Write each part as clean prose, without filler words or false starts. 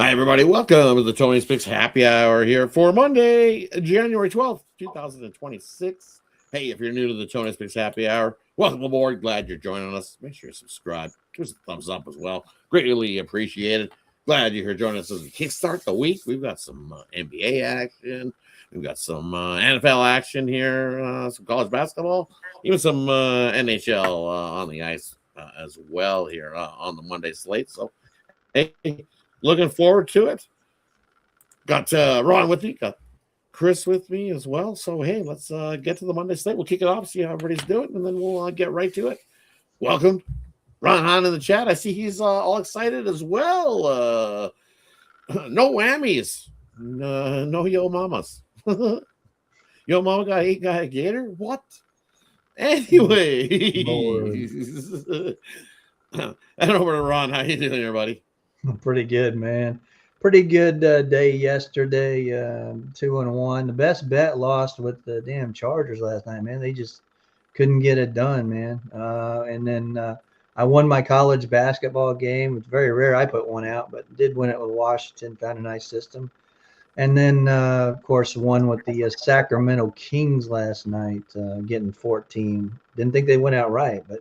Hi, everybody. Welcome to the Tony's Picks Happy Hour here for Monday, January 12th, 2026. Hey, if you're new to the Tony's Picks Happy Hour, welcome aboard. Glad you're joining us. Make sure you subscribe. Give us a thumbs up as well. Greatly appreciated. Glad you're here joining us as we kickstart the week. We've got some NBA action. We've got some NFL action here, some college basketball, even some NHL on the ice as well here on the Monday slate. So, hey, looking forward to it. Got Ron with me, got Chris with me as well. So, hey, let's get to the Monday slate. We'll kick it off, see how everybody's doing, and then we'll get right to it. Welcome, Ron Hahn in the chat. I see he's all excited as well. No whammies. No yo mamas. Yo mama got a gator? What? Anyway. I don't know where to Ron. How you doing here, buddy? Pretty good, man. Pretty good day yesterday. 2-1. The best bet lost with the damn Chargers last night, man. They just couldn't get it done, man. And then I won my college basketball game. It's very rare I put one out, but did win it with Washington. Found a nice system. And then, of course, won with the Sacramento Kings last night, getting 14. Didn't think they went out right, but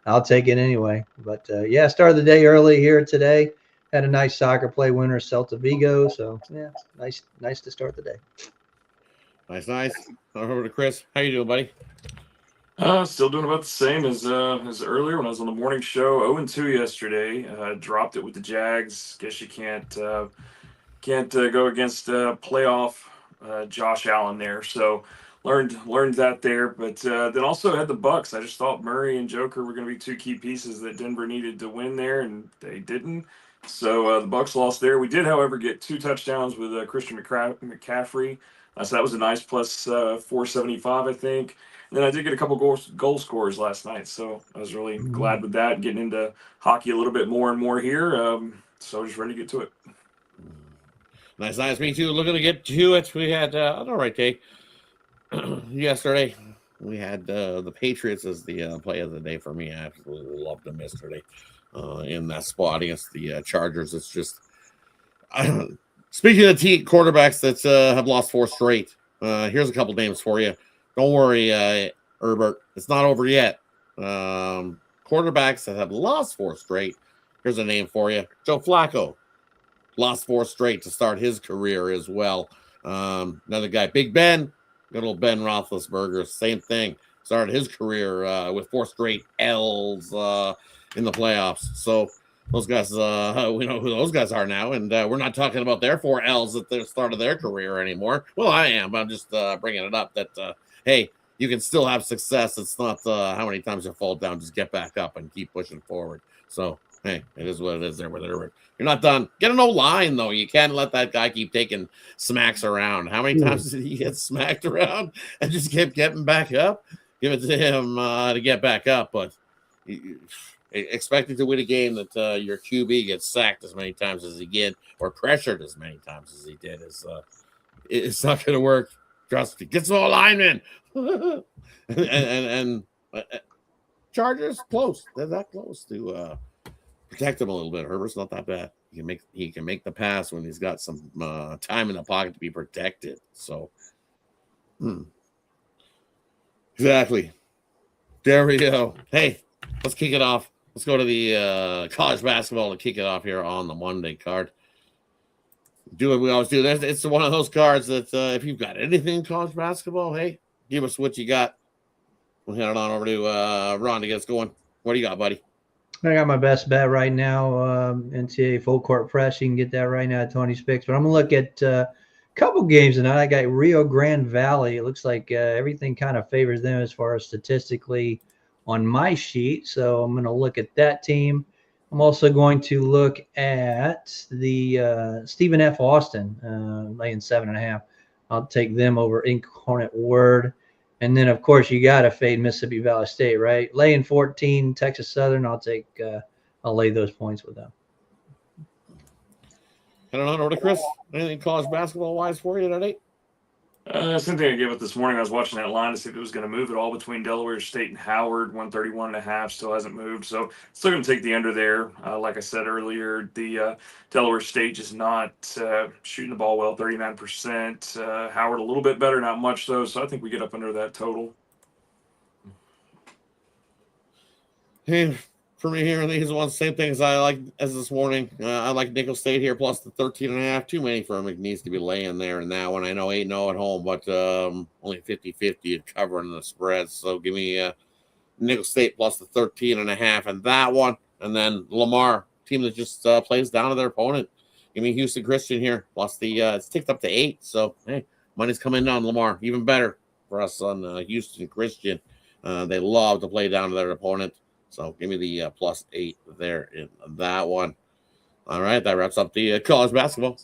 I'll take it anyway. But yeah, started the day early here today. Had a nice soccer play winner, Celta Vigo. So yeah, nice to start the day. Nice. Over to Chris. How you doing, buddy? Still doing about the same as earlier when I was on the morning show. 0-2 yesterday. Dropped it with the Jags. Guess you can't go against playoff Josh Allen there. So learned that there. But then also had the Bucks. I just thought Murray and Joker were going to be two key pieces that Denver needed to win there, and they didn't. So the Bucks lost there. We did, however, get 2 touchdowns with Christian McCaffrey. So that was a nice plus 475, I think. And then I did get a couple goal scores last night, so I was really glad with that. Getting into hockey a little bit more and more here, so just ready to get to it. Nice. Me too. Looking to get to it. We had an all right day yesterday. We had the Patriots as the play of the day for me. I absolutely loved them yesterday in that spot against the Chargers. It's just speaking of quarterbacks that have lost 4 straight. Here's a couple names for you. Don't worry, Herbert. It's not over yet. Quarterbacks that have lost 4 straight. Here's a name for you. Joe Flacco. Lost 4 straight to start his career as well. Another guy, Big Ben. Good old Ben Roethlisberger. Same thing. Started his career with 4 straight L's in the playoffs. So those guys, we know who those guys are now. And we're not talking about their 4 L's at the start of their career anymore. Well, I am. I'm just bringing it up that, hey, you can still have success. It's not how many times you fall down. Just get back up and keep pushing forward. So, hey, it is what it is there with Herbert. You're not done. Get an O-line, though. You can't let that guy keep taking smacks around. How many times did he get smacked around and just kept getting back up? Give it to him to get back up. But expecting to win a game that your QB gets sacked as many times as he did or pressured as many times as he did it's not going to work. Trust me. Get some O-linemen. and Chargers close. They're that close to protect him a little bit. Herbert's not that bad. He can make the pass when he's got some time in the pocket to be protected. So, exactly. There we go. Hey, let's kick it off. Let's go to the college basketball to kick it off here on the Monday card. Do what we always do. It's one of those cards that if you've got anything in college basketball, hey, give us what you got. We'll hand it on over to Ron to get us going. What do you got, buddy? I got my best bet right now. NCAA full court press. You can get that right now at Tony's Picks. But I'm going to look at a couple games tonight. I got Rio Grande Valley. It looks like everything kind of favors them as far as statistically on my sheet. So I'm going to look at that team. I'm also going to look at the Stephen F. Austin laying 7.5. I'll take them over Incarnate Word. And then, of course, you got to fade Mississippi Valley State, right? Laying 14, Texas Southern. I'll lay those points with them. I don't know. Over to Chris. Anything college basketball wise for you tonight? Same thing I gave it this morning. I was watching that line to see if it was going to move at all between Delaware State and Howard. 131.5 still hasn't moved. So still going to take the under there. Like I said earlier, the Delaware State just not shooting the ball well, 39%. Howard a little bit better, not much though. So I think we get up under that total. And for me here, these ones, same things I like as this morning. I like Nickel State here plus the 13.5. Too many for him. It needs to be laying there in that one. I know 8-0 at home, but only 50-50 at covering the spreads. So give me Nickel State plus the 13.5 and that one. And then Lamar, team that just plays down to their opponent. Give me Houston Christian here plus the it's ticked up to 8. So hey, money's coming down Lamar. Even better for us on Houston Christian. They love to play down to their opponent. So give me the plus 8 there in that one. All right, that wraps up the college basketball.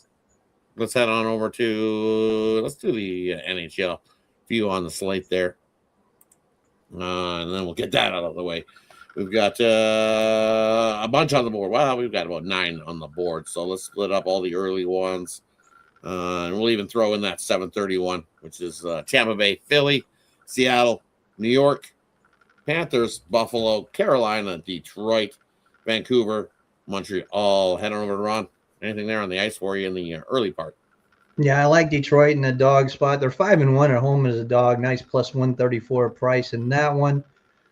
Let's head on over to let's do the NHL view on the slate there, and then we'll get that out of the way. We've got a bunch on the board. Wow, we've got about 9 on the board. So let's split up all the early ones, and we'll even throw in that 7:31, which is Tampa Bay, Philly, Seattle, New York, Panthers, Buffalo, Carolina, Detroit, Vancouver, Montreal. Head on over to Ron. Anything there on the ice for you in the early part? Yeah, I like Detroit in the dog spot. They're 5-1 at home as a dog. Nice plus 134 price in that one.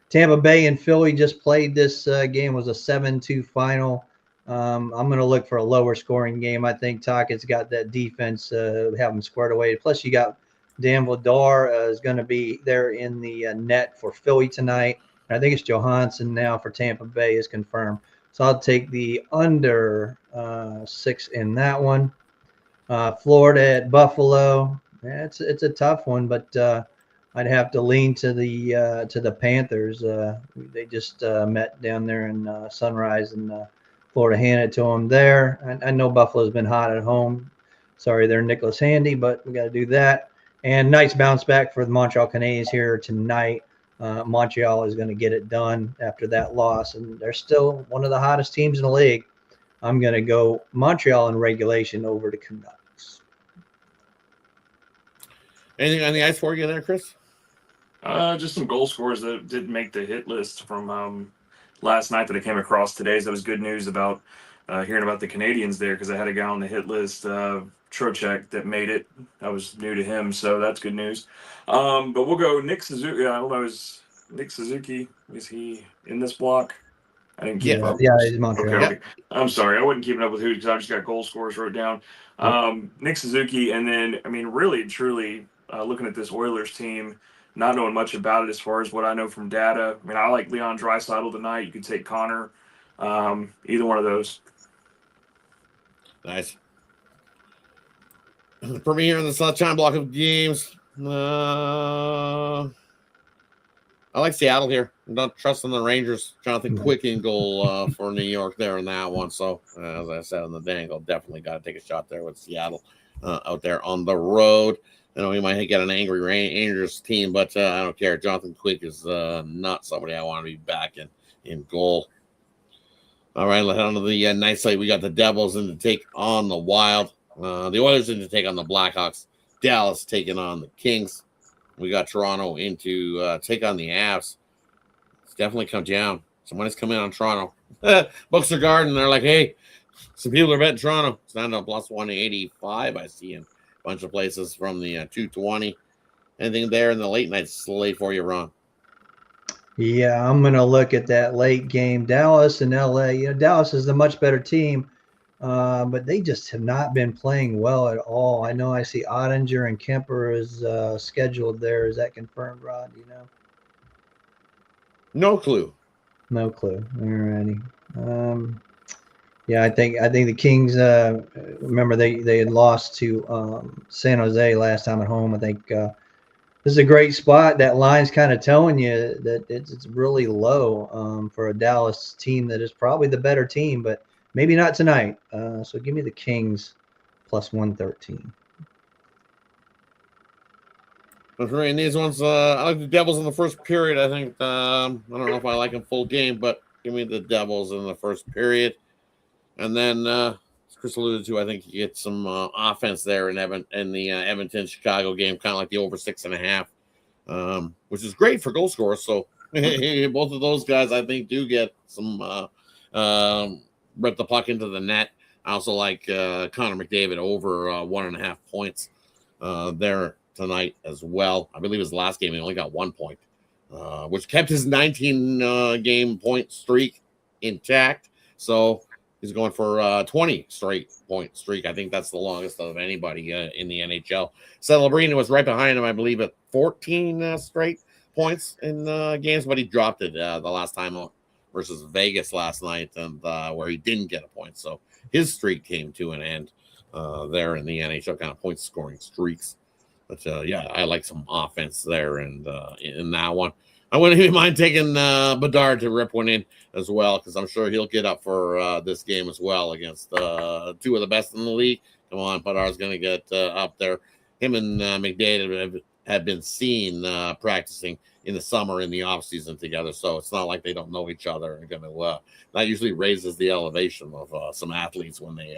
Tampa Bay and Philly just played this game. Was a 7-2 final. I'm going to look for a lower scoring game. I think Tockett's got that defense, have them squared away. Plus, you got Dan Vladar is going to be there in the net for Philly tonight. And I think it's Johansson now for Tampa Bay is confirmed. So I'll take the under 6 in that one. Florida at Buffalo. Yeah, it's a tough one, but I'd have to lean to the Panthers. They just met down there in Sunrise, and Florida handed it to them there. I know Buffalo's been hot at home. Sorry, they're Nicholas Handy, but we got to do that. And nice bounce back for the Montreal Canadiens here tonight. Montreal is going to get it done after that loss, and they're still one of the hottest teams in the league. I'm going to go Montreal in regulation over the Canucks. Anything on the ice for you there, Chris? Just some goal scorers that didn't make the hit list from last night that I came across today. So that was good news about hearing about the Canadians there, because I had a guy on the hit list, Trocheck, that made it. I was new to him, so that's good news. But we'll go Nick Suzuki. I don't know, is Nick Suzuki, is he in this block? I didn't keep up. Yeah, it's Montreal. Okay. I'm sorry. I wasn't keeping up with who, because I just got goal scorers wrote down. Nick Suzuki, and then, I mean, really, truly, looking at this Oilers team, not knowing much about it as far as what I know from data. I mean, I like Leon Draisaitl tonight. You could take Connor. Either one of those. Nice. For me here in the sunshine block of games, I like Seattle here. I'm not trusting the Rangers. Jonathan Quick in goal for New York there in that one. So, as I said in the dangle, definitely got to take a shot there with Seattle out there on the road. I know we might get an angry Rangers team, but I don't care. Jonathan Quick is not somebody I want to be back in goal. All right, let's head on to the night slate. We got the Devils in to take on the Wild. The Oilers in to take on the Blackhawks. Dallas taking on the Kings. We got Toronto in to take on the Avs. It's definitely come down. Somebody's coming in on Toronto. Books are guarding. They're like, hey, some people are betting Toronto. It's down to plus 185. I see in a bunch of places from the 220. Anything there in the late night slate for you, Ron? Yeah, I'm going to look at that late game. Dallas and LA. You know, Dallas is the much better team, but they just have not been playing well at all. I know I see Ottinger and Kemper is scheduled there. Is that confirmed, Rod? You know? No clue. No clue. All righty. Yeah, I think the Kings. Remember they had lost to San Jose last time at home. I think. This is a great spot. That line's kind of telling you that it's really low for a Dallas team that is probably the better team, but maybe not tonight. So give me the Kings plus 113. In these ones, I like the Devils in the first period. I think I don't know if I like them full game, but give me the Devils in the first period. And then Chris alluded to, I think you get some offense there in the Edmonton Chicago game, kind of like the over 6.5, which is great for goal scorers. So both of those guys, I think, do get some rip the puck into the net. I also like Connor McDavid over 1.5 points there tonight as well. I believe his last game he only got 1 point, which kept his 19 game point streak intact. So he's going for 20 straight point streak. I think that's the longest of anybody in the NHL. Celebrini was right behind him, I believe, at 14 straight points in games, but he dropped it the last time versus Vegas last night, and where he didn't get a point. So his streak came to an end there in the NHL, kind of point scoring streaks. But yeah, I like some offense there, and in that one, I wouldn't even mind taking Bedard to rip one in as well, because I'm sure he'll get up for this game as well against two of the best in the league. Come on, Bedard's going to get up there. Him and McDavid have been seen practicing in the summer, in the offseason together, so it's not like they don't know each other. And going to that usually raises the elevation of some athletes when they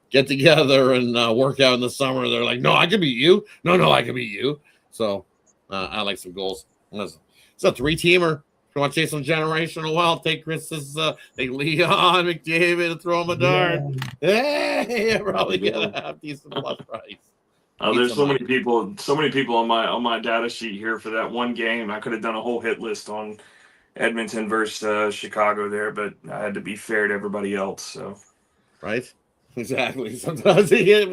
get together and work out in the summer. They're like, no, I can beat you. No, I can beat you. So I like some goals. It's a 3-teamer. If you want to chase some generational wealth, take Chris's, take Leon McDavid and throw him a dart. Yeah. Hey, probably get a decent plus price. There's so many people on my data sheet here for that one game. I could have done a whole hit list on Edmonton versus Chicago there, but I had to be fair to everybody else. So, right, exactly. Sometimes you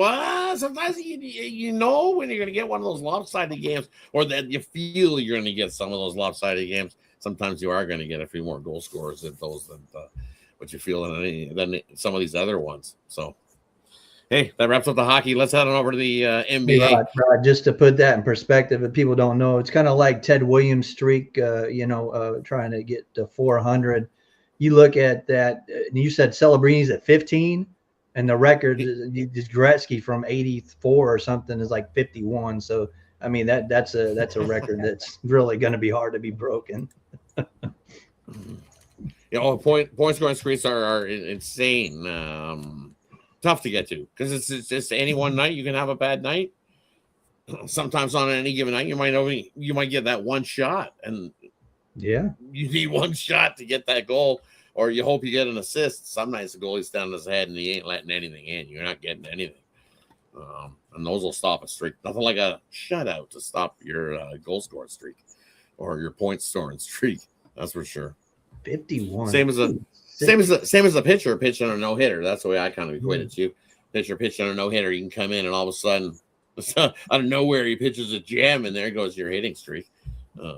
know when you're going to get one of those lopsided games, or that you feel you're going to get some of those lopsided games. Sometimes you are going to get a few more goal scorers than those than what you feel than some of these other ones. So. Hey, that wraps up the hockey. Let's head on over to the NBA. Rod, just to put that in perspective, if people don't know, it's kind of like Ted Williams' streak, trying to get to 400. You look at that, and you said Celebrini's at 15, and the record is Gretzky from 84 or something is like 51. So, I mean, that's a record that's really going to be hard to be broken. Point scoring streaks are insane. Tough to get to, because it's just any one night you can have a bad night. Sometimes on any given night you might get that one shot, and yeah, you need one shot to get that goal, or you hope you get an assist. Some nights the goalie's down his head and he ain't letting anything in. You're not getting anything, and those will stop a streak. Nothing like a shutout to stop your goal scoring streak or your point scoring streak. That's for sure. 51. Same as a pitcher pitching a no hitter. That's the way I kind of equate it to. Pitcher pitching a no hitter, you can come in and all of a sudden, out of nowhere, he pitches a jam, and there goes your hitting streak.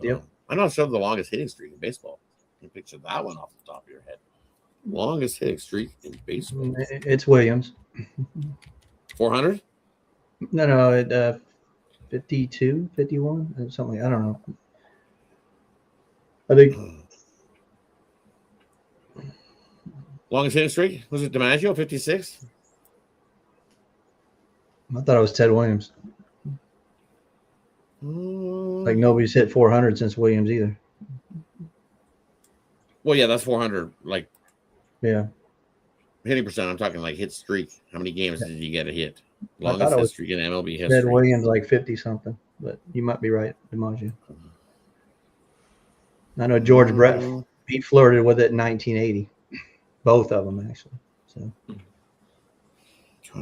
Yep. I'm not sure the longest hitting streak in baseball. You can picture that one off the top of your head. Longest hitting streak in baseball. It's Williams. 400? No, 52, 51, something. I don't know. I think. Longest hitting streak? Was it DiMaggio, 56? I thought it was Ted Williams. Like nobody's hit 400 since Williams either. Well, yeah, that's 400. Like, yeah, hitting percent. I'm talking like hit streak. How many games did you get a hit? Longest hit streak in MLB history. Ted Williams like 50 something, but you might be right, DiMaggio. I know George Brett. He flirted with it in 1980. Both of them, actually. So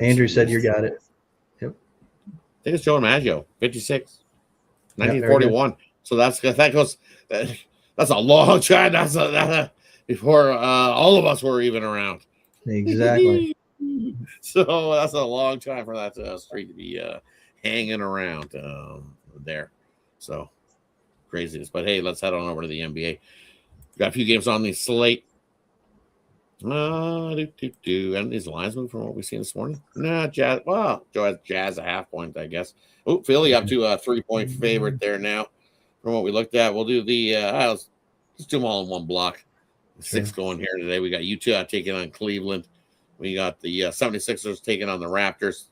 Andrew said you got it. Yep. I think it's Joe DiMaggio, 56, 1941. So that's a long time. That's before all of us were even around. Exactly. So that's a long time for that streak to be hanging around there. So craziness. But hey, let's head on over to the NBA. Got a few games on the slate. And these lines move from what we've seen this morning. Nah, Jazz. Well, Jazz a half point, I guess. Oh, Philly up to a 3-point favorite there now. From what we looked at, we'll do the let's do them all in one block. Sure. 6 going here today. We got Utah taking on Cleveland. We got the 76ers taking on the Raptors.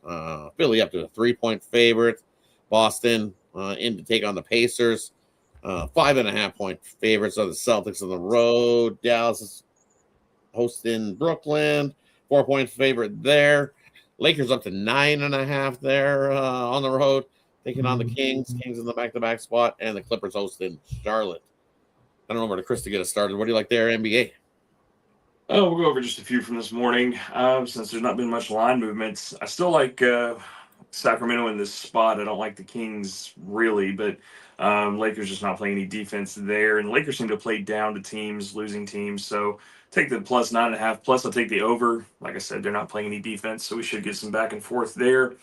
Philly up to a 3-point favorite. Boston in to take on the Pacers. 5.5-point favorites of the Celtics on the road. Dallas is hosting Brooklyn. 4-point favorite there. Lakers up to 9.5 there on the road, taking on the Kings. Kings in the back-to-back spot, and the Clippers hosting Charlotte. I don't know where to Chris to get us started. What do you like there, NBA? Oh, we'll go over just a few from this morning. Since there's not been much line movements, I still like Sacramento in this spot. I don't like the Kings really, but Lakers just not playing any defense there, and Lakers seem to play down to teams, losing teams. So take the plus 9.5. Plus, I'll take the over. Like I said, they're not playing any defense, so we should get some back and forth there.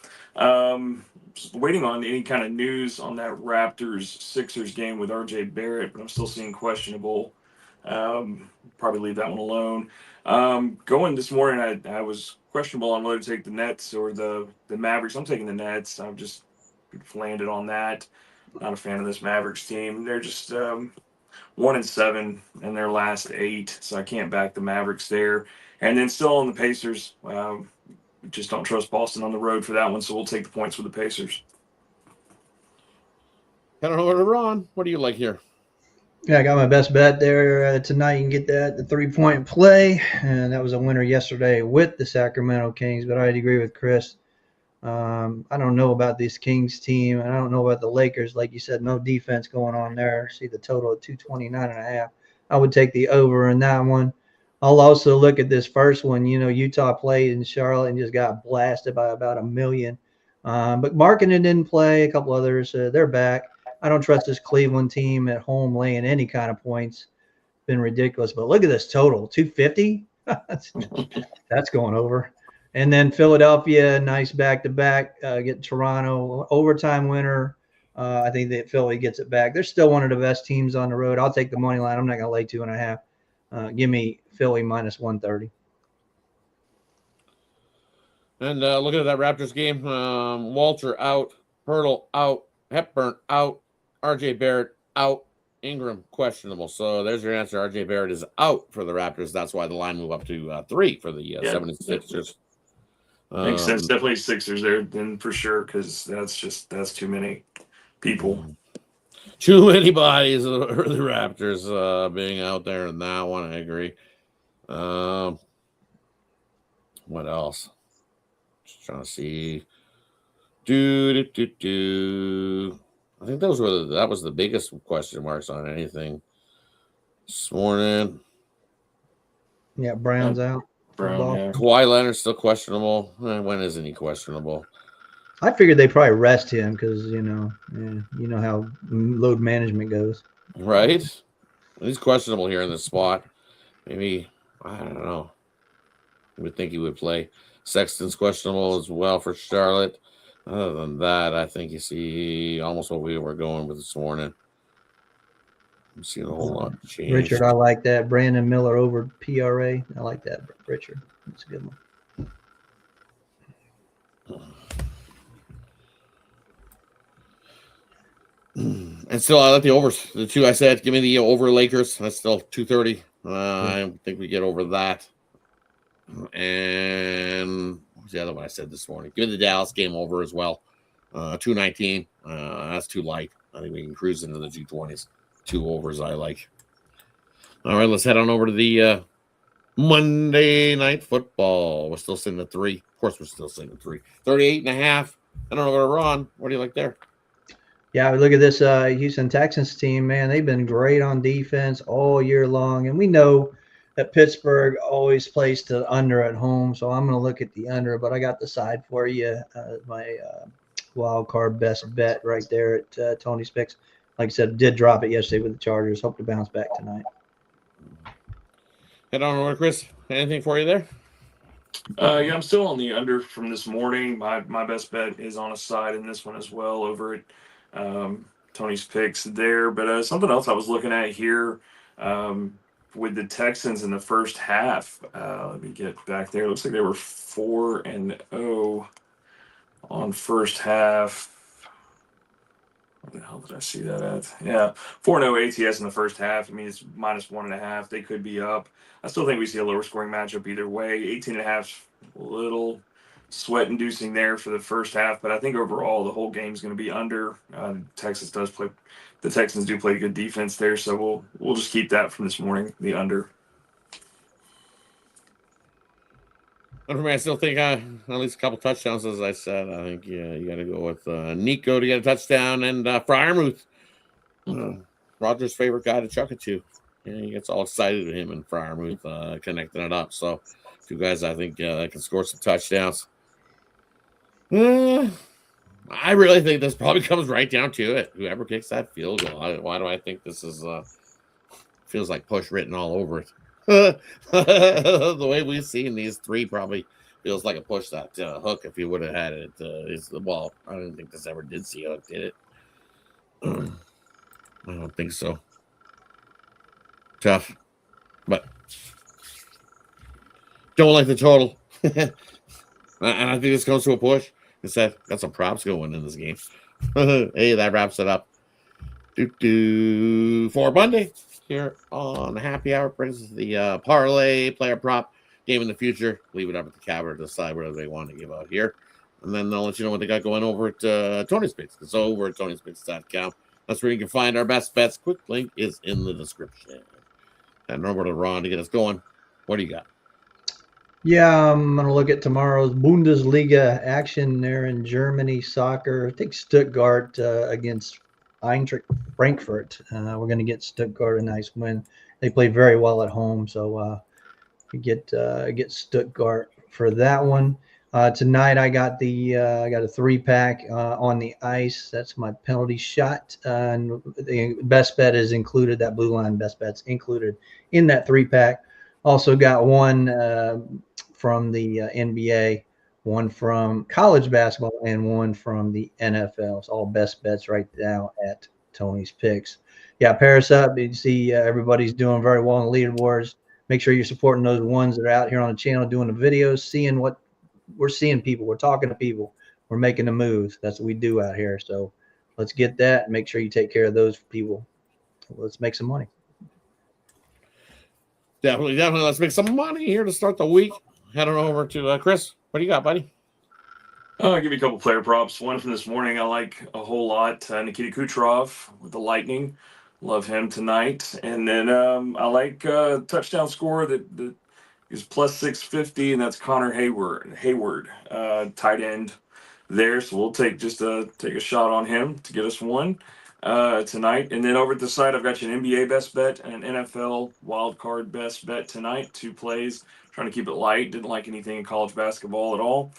Just waiting on any kind of news on that Raptors Sixers game with RJ Barrett, but I'm still seeing questionable. Probably leave that one alone. Going this morning, I was questionable on whether to take the Nets or the Mavericks. I'm taking the Nets. I've just landed on that. Not a fan of this Mavericks team. They're just 1-7 in their last 8, so I can't back the Mavericks there. And then still on the Pacers. Just don't trust Boston on the road for that one, so we'll take the points with the Pacers. I don't know where to run. What do you like here? Yeah, I got my best bet there tonight. You can get that, the 3-point play, and that was a winner yesterday with the Sacramento Kings. But I'd agree with Chris. I don't know about this Kings team, and I don't know about the Lakers. Like you said, no defense going on there. See the total at 229.5. I would take the over in that one. I'll also look at this first one. You know, Utah played in Charlotte and just got blasted by about 1 million. But Markkanen didn't play. A couple others, they're back. I don't trust this Cleveland team at home laying any kind of points. Been ridiculous. But look at this total, 250. That's going over. And then Philadelphia, nice back-to-back. Get Toronto, overtime winner. I think that Philly gets it back. They're still one of the best teams on the road. I'll take the money line. I'm not going to lay 2.5. Give me Philly minus 130. And looking at that Raptors game, Walter out, Hurdle out, Hepburn out, RJ Barrett out, Ingram questionable. So there's your answer. RJ Barrett is out for the Raptors. That's why the line moved up to 3 for the 76ers. Makes sense. Definitely Sixers there then for sure, because that's too many people. Too many bodies for the Raptors being out there in that one. I agree. What else? Just trying to see. I think that was the biggest question marks on anything this morning. Yeah, Brown's out. Brown, yeah. Kawhi Leonard's still questionable. When isn't he questionable? I figured they probably rest him because you know how load management goes. Right? He's questionable here in this spot. Maybe, I don't know. You would think he would play. Sexton's questionable as well for Charlotte. Other than that, I think you see almost what we were going with this morning. I'm seeing a whole lot change. Richard, I like that. Brandon Miller over PRA. I like that, Richard. That's a good one. And still, I like the overs. The two I said, give me the over Lakers. That's still 230. I think we get over that. And what was the other one I said this morning? Give me the Dallas game over as well. 219. That's too light. I think we can cruise into the 220s. 2 overs I like. All right, let's head on over to the Monday Night Football. We're still sitting at 3. Of course, we're still sitting at 3. 38.5. I don't know where to run. What do you like there? Yeah, look at this Houston Texans team, man. They've been great on defense all year long. And we know that Pittsburgh always plays to under at home. So I'm going to look at the under, but I got the side for you. My wild card best bet right there at Tony's Picks. Like I said, did drop it yesterday with the Chargers. Hope to bounce back tonight. Head on over, Chris. Anything for you there? Yeah, I'm still on the under from this morning. My best bet is on a side in this one as well over at Tony's Picks there. But something else I was looking at here with the Texans in the first half. Let me get back there. It looks like they were 4-0 on first half. Where the hell did I see that at? Yeah, 4-0 ATS in the first half. I mean, it's minus 1.5. They could be up. I still think we see a lower scoring matchup either way. 18.5, a little sweat-inducing there for the first half, but I think overall the whole game's going to be under. The Texans do play good defense there, so we'll just keep that from this morning, the under. And for me, I still think at least a couple touchdowns, as I said. I think you got to go with Nico to get a touchdown and Fryermuth, Roger's favorite guy to chuck it to. Yeah, he gets all excited at him and Fryermuth connecting it up. So, two guys I think that can score some touchdowns. I really think this probably comes right down to it. Whoever kicks that field goal. Why do I think this is feels like push written all over it? The way we've seen these three probably feels like a push that hook if you would have had it. Well, I don't think this ever did see hook, did it? I don't think so. Tough, but don't like the total. And I think this goes to a push. Instead, got some props going in this game. Hey, that wraps it up. For Monday here on the Happy Hour brings the parlay player prop game in the future. Leave it up at the cabinet to decide whatever they want to give out here. And then they'll let you know what they got going over at Tony's Picks. It's over at Tony'sPicks.com. That's where you can find our best bets. Quick link is in the description. And over to Ron to get us going. What do you got? Yeah, I'm going to look at tomorrow's Bundesliga action there in Germany soccer. I think Stuttgart against Eintracht Frankfurt. We're going to get Stuttgart a nice win. They play very well at home, so we get Stuttgart for that one. Tonight I got I got a 3-pack on the ice. That's my penalty shot. And the best bet is included. That blue line best bet's included in that 3-pack. Also got one from the NBA, one from college basketball, and one from the NFL. It's all best bets right now at Tony's Picks. Yeah, pair us up. You see everybody's doing very well in the leaderboards. Make sure you're supporting those ones that are out here on the channel doing the videos, seeing what we're seeing people. We're talking to people. We're making the moves. That's what we do out here. So let's get that and make sure you take care of those people. Let's make some money. Definitely. Let's make some money here to start the week. Head on over to Chris. What do you got, buddy? I'll give you a couple player props. One from this morning I like a whole lot. Nikita Kucherov with the Lightning. Love him tonight. And then I like touchdown scorer that is plus 650, and that's Connor Hayward, tight end there. So we'll take a shot on him to get us one tonight. And then over at the side, I've got you an NBA best bet and an NFL wild card best bet tonight. 2 plays. Trying to keep it light. Didn't like anything in college basketball at all.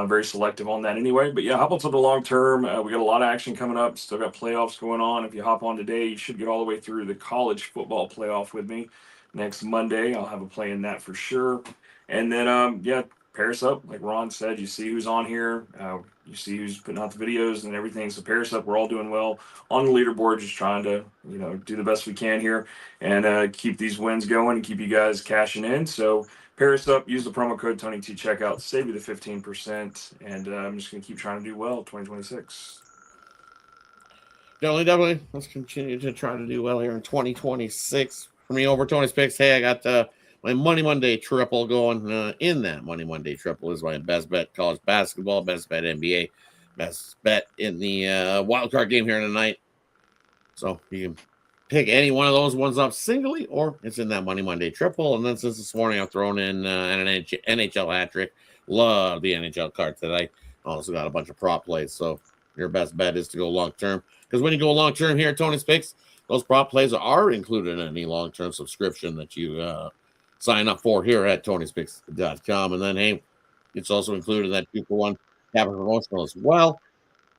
Very selective on that anyway. But yeah, hop on to the long term. We got a lot of action coming up. Still got playoffs going on. If you hop on today, you should get all the way through the college football playoff with me. Next Monday, I'll have a play in that for sure. And then, pair us up. Like Ron said, you see who's on here. You see who's putting out the videos and everything. So pair us up. We're all doing well on the leaderboard, just trying to, do the best we can here and keep these wins going and keep you guys cashing in. So pair us up. Use the promo code TonyT checkout. Save you the 15%. And I'm just going to keep trying to do well 2026. Definitely. Let's continue to try to do well here in 2026. For me, over Tony's Picks, hey, I got my Money Monday triple going. In that Money Monday triple is my best bet college basketball, best bet NBA, best bet in the wild card game here tonight. So you can pick any one of those ones up singly, or it's in that Money Monday triple. And then since this morning I've thrown in an NHL hat trick. Love the NHL card today. Also got a bunch of prop plays. So your best bet is to go long term. Because when you go long term here at Tony's Picks, those prop plays are included in any long term subscription that you sign up for here at Tony'sPicks.com. And then, hey, it's also included in that 2-for-1 Capper promotional as well.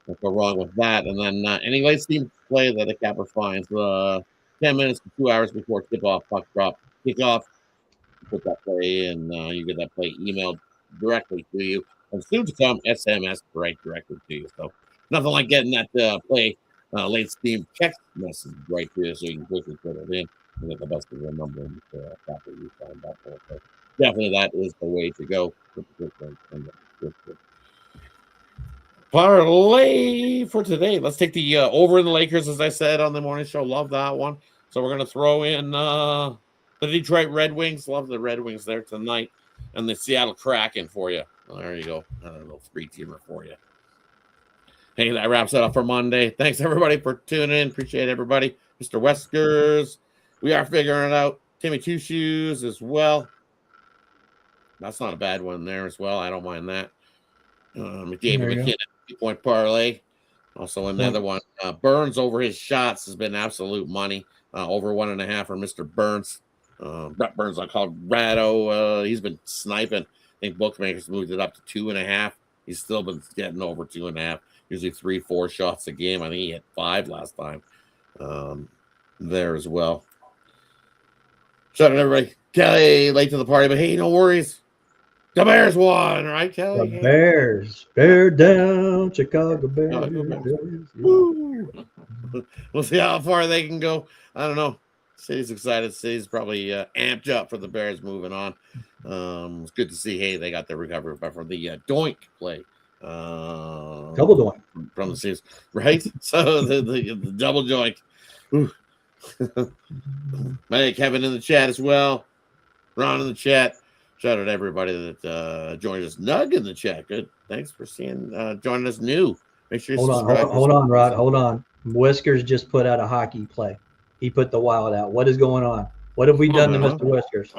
Don't go wrong with that. And then any late steam play that the Capper finds 10 minutes to 2 hours before kickoff, puck drop, kickoff, you put that play in, you get that play emailed directly to you. And soon to come, SMS right directly to you. So nothing like getting that play late steam text message right to you so you can quickly put it in and get the best of your number and Capper you signed up for. So definitely that is the way to go. Parlay for today. Let's take the over in the Lakers, as I said on the morning show. Love that one. So we're going to throw in the Detroit Red Wings. Love the Red Wings there tonight. And the Seattle Kraken for you. Well, there you go. Another little 3-teamer for you. Hey, that wraps it up for Monday. Thanks, everybody, for tuning in. Appreciate everybody. Mr. Weskers. We are figuring it out. Timmy Two Shoes as well. That's not a bad one there as well. I don't mind that. David There you go. McKinnon, 3-point parlay. Also another one. Burns over his shots has been absolute money. Over 1.5 for Mr. Burns. Brett Burns on Colorado. He's been sniping. I think bookmakers moved it up to 2.5. He's still been getting over 2.5. Usually 3-4 shots a game. I think he hit 5 last time. There as well. Shout out to everybody. Kelly, late to the party, but hey, no worries. The Bears won, right, Kelly? The Bears. Bear down, Chicago Bears. Woo. We'll see how far they can go. I don't know. City's excited. City's probably amped up for the Bears moving on. It's good to see. Hey, they got their recovery from the doink play. Double doink from the series, right? So the double joint. Hey, Kevin in the chat as well. Ron in the chat. Shout out to everybody that joined us. Nug in the chat. Good. Thanks for joining us new. Make sure you subscribe. Hold on, Rod. Hold on. Whiskers just put out a hockey play. He put the wild out. What is going on? What have we done to Mr. Whiskers?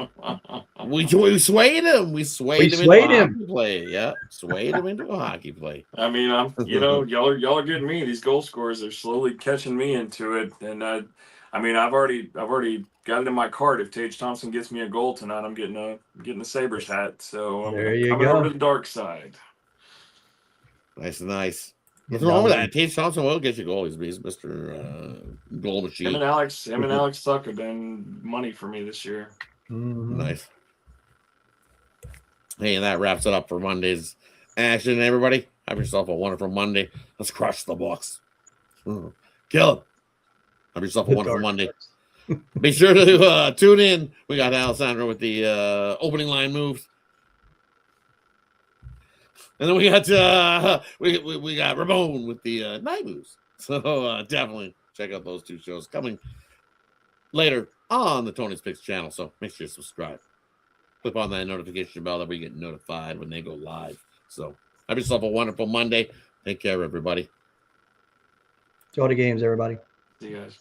We swayed him. We swayed him into a hockey play. Yeah, swayed him into a hockey play. I mean, y'all are getting me. These goal scorers are slowly catching me into it, and I mean, I've already got it in my cart. If Tage Thompson gets me a goal tonight, I'm getting a Sabres hat. So I'm coming over to the dark side. Nice. What's wrong with that? Tage Thompson will get you goals. He's Mr. Goal Machine. Him and Alex Tuck have been money for me this year. Mm-hmm. Nice. Hey, and that wraps it up for Monday's action. Everybody, have yourself a wonderful Monday. Let's crush the Bucks. Kill it. Have yourself a wonderful Monday. Be sure to tune in. We got Alessandro with the opening line moves. And then we got we got Ramon with the night moves. So definitely check out those two shows coming later on the Tony's Picks channel. So make sure you subscribe. Click on that notification bell that we get notified when they go live. So have yourself a wonderful Monday. Take care, everybody. Enjoy the games, everybody. See you guys.